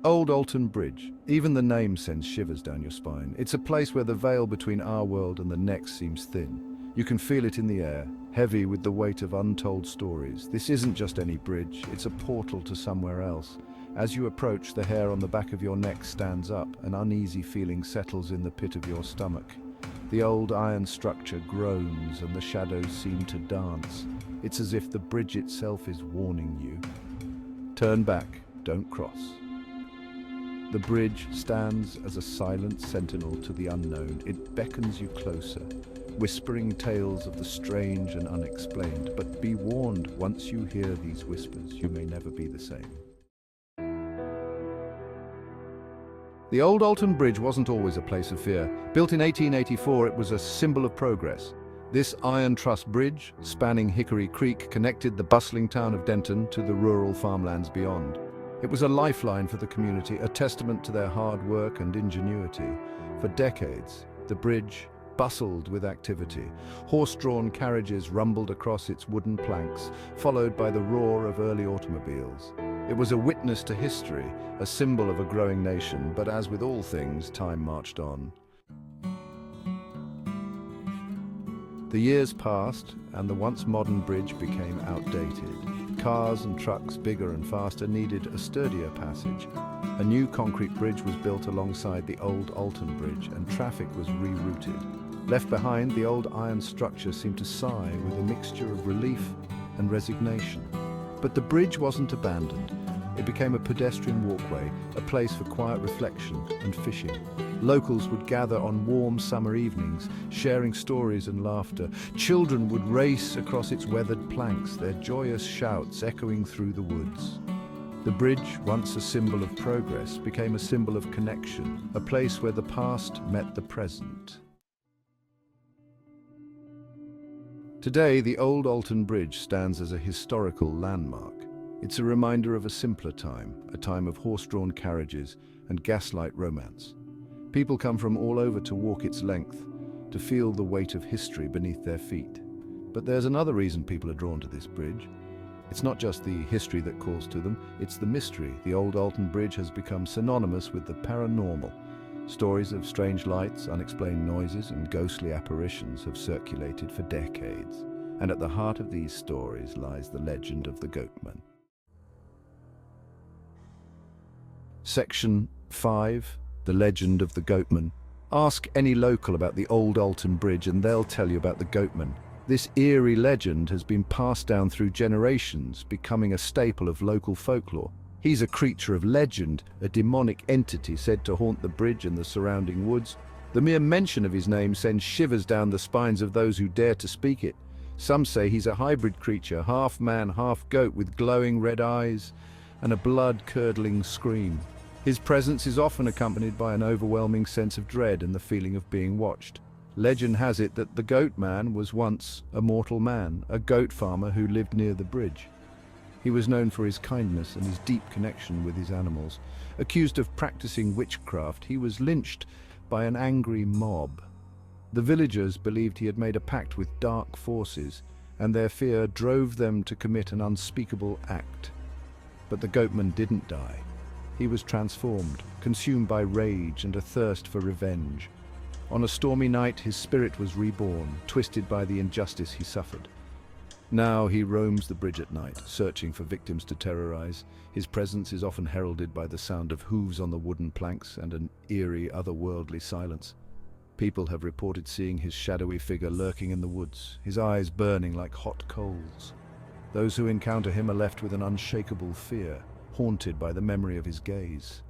Old Alton Bridge. Even the name sends shivers down your spine. It's a place where the veil between our world and the next seems thin. You can feel it in the air, heavy with the weight of untold stories. This isn't just any bridge, it's a portal to somewhere else. As you approach, the hair on the back of your neck stands up. An uneasy feeling settles in the pit of your stomach. The old iron structure groans and the shadows seem to dance. It's as if the bridge itself is warning you. Turn back, don't cross. The bridge stands as a silent sentinel to the unknown. It beckons you closer, whispering tales of the strange and unexplained. But be warned, once you hear these whispers, you may never be the same. The old Alton Bridge wasn't always a place of fear. Built in 1884, it was a symbol of progress. This iron truss bridge, spanning Hickory Creek, connected the bustling town of Denton to the rural farmlands beyond. It was a lifeline for the community, a testament to their hard work and ingenuity. For decades, the bridge bustled with activity. Horse-drawn carriages rumbled across its wooden planks, followed by the roar of early automobiles. It was a witness to history, a symbol of a growing nation, but as with all things, time marched on. The years passed, and the once modern bridge became outdated. Cars and trucks, bigger and faster, needed a sturdier passage. A new concrete bridge was built alongside the old Alton Bridge, and traffic was rerouted. Left behind, the old iron structure seemed to sigh with a mixture of relief and resignation. But the bridge wasn't abandoned. It became a pedestrian walkway, a place for quiet reflection and fishing. Locals would gather on warm summer evenings, sharing stories and laughter. Children would race across its weathered planks, their joyous shouts echoing through the woods. The bridge, once a symbol of progress, became a symbol of connection, a place where the past met the present. Today, the old Alton Bridge stands as a historical landmark. It's a reminder of a simpler time, a time of horse-drawn carriages and gaslight romance. People come from all over to walk its length, to feel the weight of history beneath their feet. But there's another reason people are drawn to this bridge. It's not just the history that calls to them, it's the mystery. The old Alton Bridge has become synonymous with the paranormal. Stories of strange lights, unexplained noises, and ghostly apparitions have circulated for decades. And at the heart of these stories lies the legend of the Goatman. Section 5. The Legend of the Goatman. Ask any local about the old Alton Bridge and they'll tell you about the Goatman. This eerie legend has been passed down through generations, becoming a staple of local folklore. He's a creature of legend, a demonic entity said to haunt the bridge and the surrounding woods. The mere mention of his name sends shivers down the spines of those who dare to speak it. Some say he's a hybrid creature, half man, half goat, with glowing red eyes and a blood-curdling scream. His presence is often accompanied by an overwhelming sense of dread and the feeling of being watched. Legend has it that the Goatman was once a mortal man, a goat farmer who lived near the bridge. He was known for his kindness and his deep connection with his animals. Accused of practicing witchcraft, he was lynched by an angry mob. The villagers believed he had made a pact with dark forces, and their fear drove them to commit an unspeakable act. But the Goatman didn't die. He was transformed, consumed by rage and a thirst for revenge. On a stormy night, his spirit was reborn, twisted by the injustice he suffered. Now he roams the bridge at night, searching for victims to terrorize. His presence is often heralded by the sound of hooves on the wooden planks and an eerie, otherworldly silence. People have reported seeing his shadowy figure lurking in the woods, his eyes burning like hot coals. Those who encounter him are left with an unshakable fear, haunted by the memory of his gaze.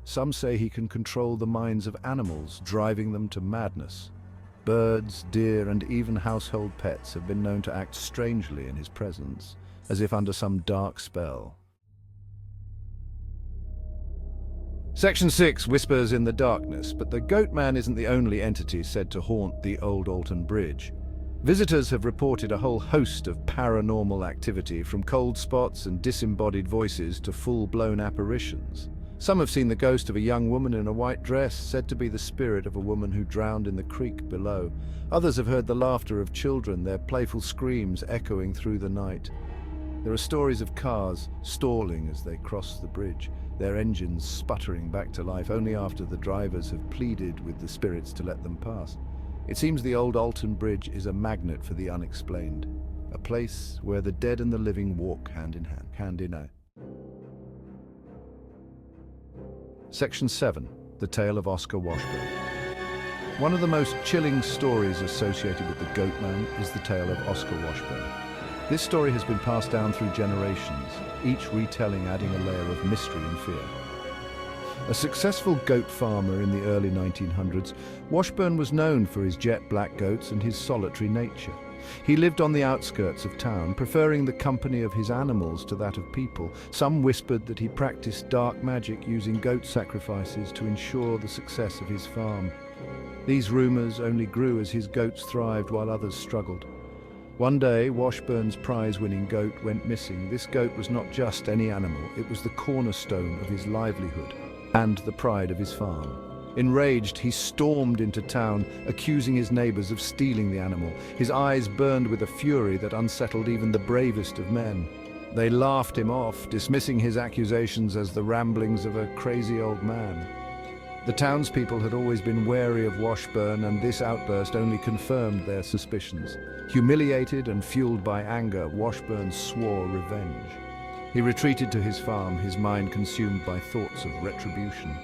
Some say he can control the minds of animals, driving them to madness. Birds, deer, and even household pets have been known to act strangely in his presence, as if under some dark spell. Section 6. Whispers in the darkness. But the Goatman isn't the only entity said to haunt the old Alton Bridge. Visitors have reported a whole host of paranormal activity, from cold spots and disembodied voices to full-blown apparitions. Some have seen the ghost of a young woman in a white dress, said to be the spirit of a woman who drowned in the creek below. Others have heard the laughter of children, their playful screams echoing through the night. There are stories of cars stalling as they cross the bridge, their engines sputtering back to life only after the drivers have pleaded with the spirits to let them pass. It seems the old Alton Bridge is a magnet for the unexplained, a place where the dead and the living walk hand in hand. Section 7. The Tale of Oscar Washburn. One of the most chilling stories associated with the Goatman is the tale of Oscar Washburn. This story has been passed down through generations, each retelling adding a layer of mystery and fear. A successful goat farmer in the early 1900s, Washburn was known for his jet black goats and his solitary nature. He lived on the outskirts of town, preferring the company of his animals to that of people. Some whispered that he practiced dark magic using goat sacrifices to ensure the success of his farm. These rumors only grew as his goats thrived while others struggled. One day, Washburn's prize-winning goat went missing. This goat was not just any animal, it was the cornerstone of his livelihood and the pride of his farm. Enraged, he stormed into town, accusing his neighbors of stealing the animal. His eyes burned with a fury that unsettled even the bravest of men. They laughed him off, dismissing his accusations as the ramblings of a crazy old man. The townspeople had always been wary of Washburn, and this outburst only confirmed their suspicions. Humiliated and fueled by anger, Washburn swore revenge. He retreated to his farm, his mind consumed by thoughts of retribution.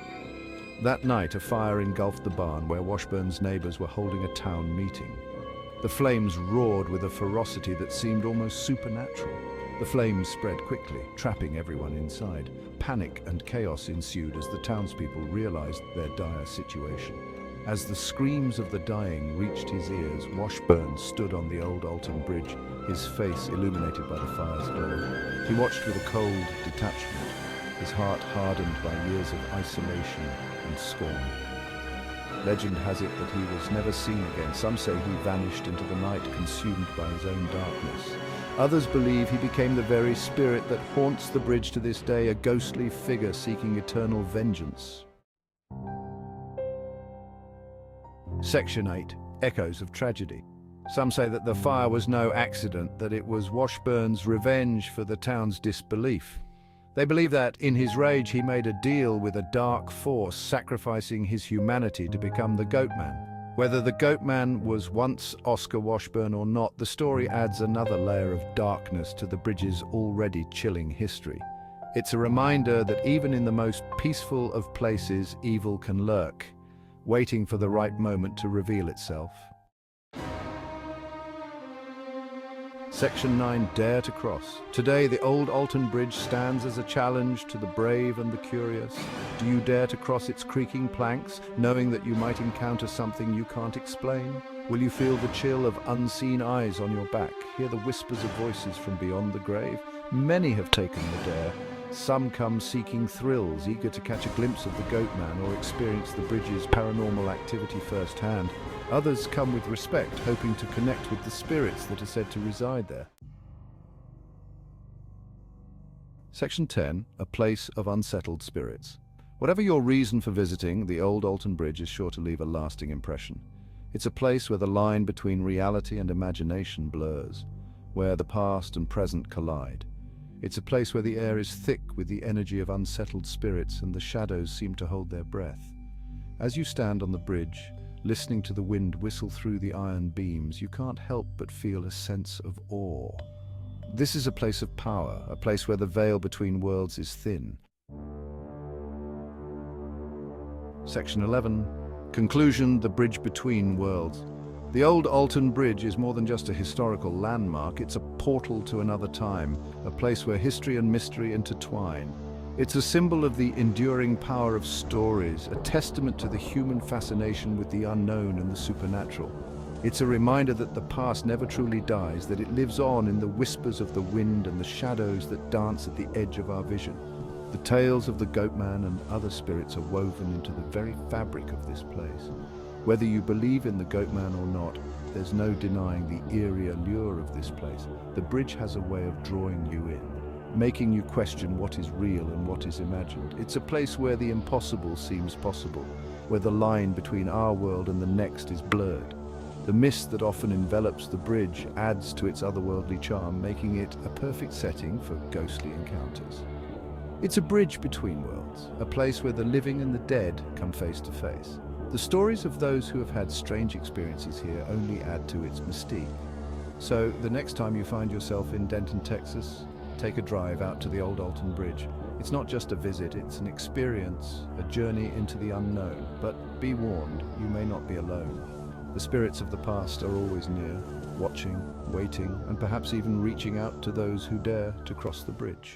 That night, a fire engulfed the barn where Washburn's neighbors were holding a town meeting. The flames roared with a ferocity that seemed almost supernatural. The flames spread quickly, trapping everyone inside. Panic and chaos ensued as the townspeople realized their dire situation. As the screams of the dying reached his ears, Washburn stood on the old Alton Bridge, his face illuminated by the fire's glow. He watched with a cold detachment, his heart hardened by years of isolation and scorn. Legend has it that he was never seen again. Some say he vanished into the night, consumed by his own darkness. Others believe he became the very spirit that haunts the bridge to this day, a ghostly figure seeking eternal vengeance. Section 8. Echoes of Tragedy. Some say that the fire was no accident, that it was Washburn's revenge for the town's disbelief. They believe that, in his rage, he made a deal with a dark force, sacrificing his humanity to become the Goatman. Whether the Goatman was once Oscar Washburn or not, the story adds another layer of darkness to the bridge's already chilling history. It's a reminder that even in the most peaceful of places, evil can lurk, waiting for the right moment to reveal itself. Section 9. Dare to Cross. Today, the old Alton Bridge stands as a challenge to the brave and the curious. Do you dare to cross its creaking planks, knowing that you might encounter something you can't explain? Will you feel the chill of unseen eyes on your back, hear the whispers of voices from beyond the grave? Many have taken the dare. Some come seeking thrills, eager to catch a glimpse of the Goatman or experience the bridge's paranormal activity firsthand. Others come with respect, hoping to connect with the spirits that are said to reside there. Section 10. A Place of Unsettled Spirits. Whatever your reason for visiting, the old Alton Bridge is sure to leave a lasting impression. It's a place where the line between reality and imagination blurs, where the past and present collide. It's a place where the air is thick with the energy of unsettled spirits and the shadows seem to hold their breath. As you stand on the bridge, listening to the wind whistle through the iron beams, you can't help but feel a sense of awe. This is a place of power, a place where the veil between worlds is thin. Section 11. Conclusion: The Bridge Between Worlds. The old Alton Bridge is more than just a historical landmark, it's a portal to another time, a place where history and mystery intertwine. It's a symbol of the enduring power of stories, a testament to the human fascination with the unknown and the supernatural. It's a reminder that the past never truly dies, that it lives on in the whispers of the wind and the shadows that dance at the edge of our vision. The tales of the Goatman and other spirits are woven into the very fabric of this place. Whether you believe in the Goatman or not, there's no denying the eerie allure of this place. The bridge has a way of drawing you in, making you question what is real and what is imagined. It's a place where the impossible seems possible, where the line between our world and the next is blurred. The mist that often envelops the bridge adds to its otherworldly charm, making it a perfect setting for ghostly encounters. It's a bridge between worlds, a place where the living and the dead come face to face. The stories of those who have had strange experiences here only add to its mystique. So, the next time you find yourself in Denton, Texas, take a drive out to the old Alton Bridge. It's not just a visit, it's an experience, a journey into the unknown. But be warned, you may not be alone. The spirits of the past are always near, watching, waiting, and perhaps even reaching out to those who dare to cross the bridge.